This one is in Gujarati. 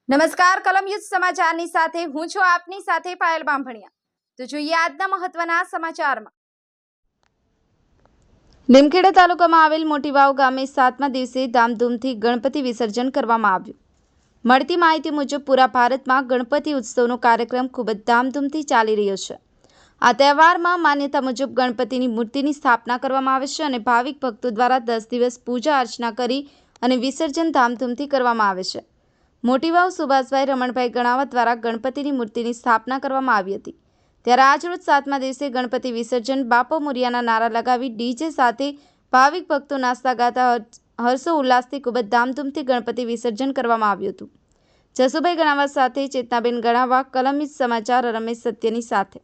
નમસ્કાર કલમ યુદ્ધ સમાચારની સાથે હું છું આપની સાથે પાયલ બામભણિયા। તો જોઈએ આજના મહત્વના સમાચારમાં। લીમખેડા તાલુકામાં આવેલ મોટી વાવ ગામે 7મા દિવસે ધામધૂમથી ગણપતિ વિસર્જન કરવામાં આવ્યું। મળતી માહિતી મુજબ પૂરા ભારતમાં ગણપતિ ઉત્સવનો કાર્યક્રમ ખૂબ જ ધામધૂમથી ચાલી રહ્યો છે। આ તહેવારમાં માન્યતા મુજબ ગણપતિની મૂર્તિની સ્થાપના કરવામાં આવે છે અને ભાવિક ભક્તો દ્વારા 10 દિવસ પૂજા અર્ચના કરી અને વિસર્જન ધામધૂમથી કરવામાં આવે છે। મોટી વાવ સુભાષભાઈ રમણભાઈ ગણાવા દ્વારા ગણપતિની મૂર્તિની સ્થાપના કરવામાં આવી હતી। ત્યારે આજરોજ 7મા દિવસે ગણપતિ વિસર્જન બાપો મોરિયાના નારા લગાવી ડીજે સાથે ભાવિક ભક્તો નાચતા ગાતા હર્ષો ઉલ્લાસથી ખૂબ જ ધામધૂમથી ગણપતિ વિસર્જન કરવામાં આવ્યું હતું। જસુભાઈ ગણાવા સાથે ચેતનાબેન ગણાવા, કલમ યુદ્ધ સમાચાર, રમેશ સત્યની સાથે।